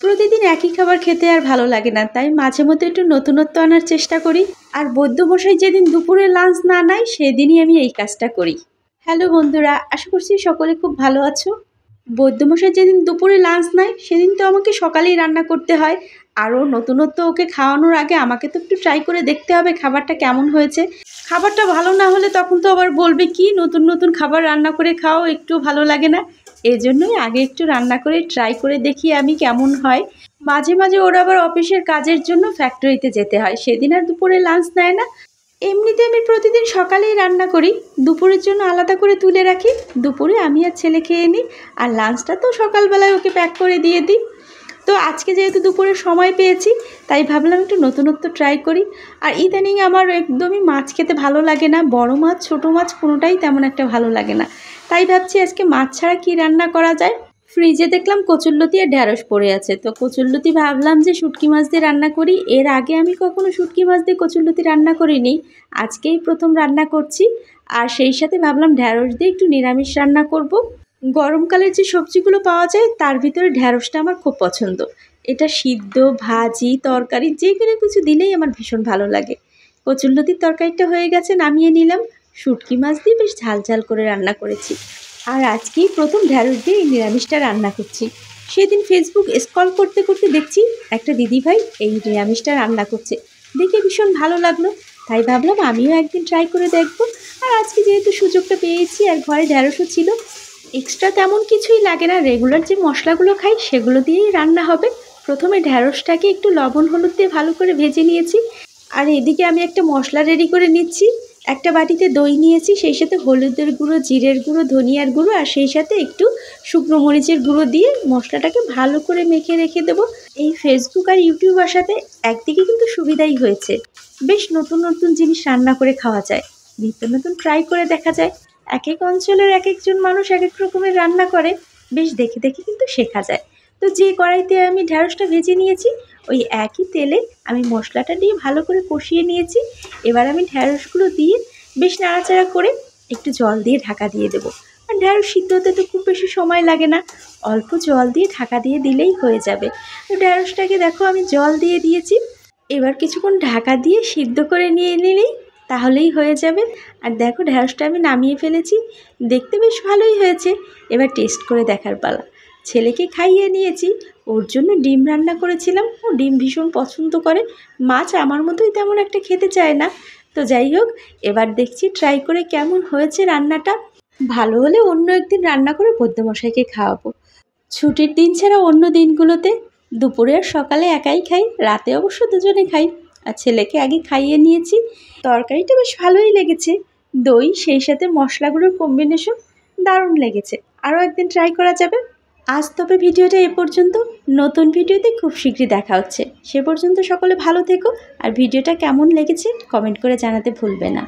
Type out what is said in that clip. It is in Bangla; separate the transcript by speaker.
Speaker 1: প্রতিদিন একই খাবার খেতে আর ভালো লাগে না, তাই মাঝে মধ্যে একটু নতুনত্ব আনার চেষ্টা করি। আর বৈদ্যমশাই যেদিন দুপুরে লাঞ্চ না নেয় সেদিনই আমি এই কাজটা করি। হ্যালো বন্ধুরা, আশা করছি সকলে খুব ভালো আছো। বৈদ্যমশাই যেদিন দুপুরে লাঞ্চ নেয় সেদিন তো আমাকে সকালেই রান্না করতে হয়। আরও নতুনত্ব ওকে খাওয়ানোর আগে আমাকে তো একটু ট্রাই করে দেখতে হবে খাবারটা কেমন হয়েছে। খাবারটা ভালো না হলে তখন তো আবার বলবে কি নতুন নতুন খাবার রান্না করে খাও, একটু ভালো লাগে না। এই জন্যই আগে একটু রান্না করে ট্রাই করে দেখি আমি কেমন হয়। মাঝে মাঝে ওরা আবার অফিসের কাজের জন্য ফ্যাক্টরিতে যেতে হয়, সেদিন আর দুপুরে লাঞ্চ নেয় না। এমনিতে আমি প্রতিদিন সকালেই রান্না করি, দুপুরের জন্য আলাদা করে তুলে রাখি। দুপুরে আমি আর ছেলে খেয়ে নিই, আর লাঞ্চটা তো সকালবেলায় ওকে প্যাক করে দিয়ে দিই। তো আজকে যেহেতু দুপুরে সময় পেয়েছি তাই ভাবলাম একটু নতুনত্ব ট্রাই করি। আর ইদানিং আমার একদমই মাছ খেতে ভালো লাগে না, বড় মাছ ছোটো মাছ কোনোটাই তেমন একটা ভালো লাগে না। তাই ভাবছি আজকে মাছ ছাড়া কী রান্না করা যায়। ফ্রিজে দেখলাম কচুরলতি আর ঢ্যাঁড়স পড়ে আছে, তো কচুরলতি ভাবলাম যে শুটকি মাছ দিয়ে রান্না করি। এর আগে আমি কখনো শুটকি মাছ দিয়ে কচুরলতি রান্না করিনি, আজকেই প্রথম রান্না করছি। আর সেই সাথে ভাবলাম ঢ্যাঁড়স দিয়ে একটু নিরামিষ রান্না করব। গরমকালের যে সবজিগুলো পাওয়া যায় তার ভিতরে ঢ্যাঁড়সটা আমার খুব পছন্দ। এটা সিদ্ধ, ভাজি, তরকারি যে কোনো কিছু দিলেই আমার ভীষণ ভালো লাগে। কচুরলতির তরকারিটা হয়ে গেছে, নামিয়ে নিলাম। শুটকি মাছ দিয়ে বেশ ঝাল ঝাল করে রান্না করেছি। আর আজকেই প্রথম ঢ্যাঁড়স দিয়ে এই নিরামিষটা রান্না করছি। সেদিন ফেসবুক স্ক্রল করতে করতে দেখছি একটা দিদিভাই এই নিরামিষটা রান্না করছে, দেখে ভীষণ ভালো লাগলো। তাই ভাবলাম আমিও একদিন ট্রাই করে দেখব। আর আজকে যেহেতু সুযোগটা পেয়েছি আর ঘরে ঢ্যাঁড়সও ছিল, এক্সট্রা তেমন কিছুই লাগে না, রেগুলার যে মশলাগুলো খাই সেগুলো দিয়েই রান্না হবে। প্রথমে ঢ্যাঁড়সটাকে একটু লবণ হলুদ দিয়ে ভালো করে ভেজে নিয়েছি। আর এদিকে আমি একটা মশলা রেডি করে নিচ্ছি। একটা বাটিতে দই নিয়েছি, সেই সাথে হলুদের গুঁড়ো, জিরের গুঁড়ো, ধনিয়ার গুঁড়ো আর সেই সাথে একটু শুকনো মরিচের গুঁড়ো দিয়ে মশলাটাকে ভালো করে মেখে রেখে দেবো। এই ফেসবুক আর ইউটিউব আসাতে একদিকে কিন্তু সুবিধাই হয়েছে, বেশ নতুন নতুন জিনিস রান্না করে খাওয়া যায়, নিত্য নতুন ট্রাই করে দেখা যায়। এক এক অঞ্চলের এক একজন মানুষ এক এক রকমের রান্না করে, বেশ দেখে দেখে কিন্তু শেখা যায়। তো যে কড়াইতে আমি ঢ্যাঁড়সটা ভেজে নিয়েছি ওই একই তেলে আমি মশলাটা দিয়ে ভালো করে কষিয়ে নিয়েছি। এবার আমি ঢ্যাঁড়সগুলো দিয়ে বেশ নাড়াচাড়া করে একটু জল দিয়ে ঢাকা দিয়ে দেবো। আর ঢ্যাঁড়স সিদ্ধ হতে তো খুব বেশি সময় লাগে না, অল্প জল দিয়ে ঢাকা দিয়ে দিলেই হয়ে যাবে। তো ঢ্যাঁড়সটাকে দেখো আমি জল দিয়ে দিয়েছি, এবার কিছুক্ষণ ঢাকা দিয়ে সিদ্ধ করে নিয়ে নিলেই তাহলেই হয়ে যাবে। আর দেখো ঢ্যাঁড়সটা আমি নামিয়ে ফেলেছি, দেখতে বেশ ভালোই হয়েছে। এবার টেস্ট করে দেখার পালা। ছেলেকে খাইয়ে নিয়েছি, ওর জন্য ডিম রান্না করেছিলাম, ও ডিম ভীষণ পছন্দ করে। মাছ আমার মতোই তেমন একটা খেতে চায় না। তো যাই হোক, এবার দেখছি ট্রাই করে কেমন হয়েছে রান্নাটা। ভালো হলে অন্য একদিন রান্না করে বৈদ্যমশাইকে খাওয়াবো। ছুটির দিন ছাড়া অন্য দিনগুলোতে দুপুরে আর সকালে একাই খাই, রাতে অবশ্য দুজনে খাই। আর ছেলেকে আগে খাইয়ে নিয়েছি। তরকারিটা বেশ ভালোই লেগেছে, দই সেই সাথে মশলাগুলোর কম্বিনেশন দারুণ লেগেছে। আরও একদিন ট্রাই করা যাবে। আজ তবে ভিডিওটা এ পর্যন্ত, নতুন ভিডিওতে খুব শীঘ্রই দেখা হচ্ছে। সে পর্যন্ত সকলে ভালো থেকো, আর ভিডিওটা কেমন লেগেছে কমেন্ট করে জানাতে ভুলবে না।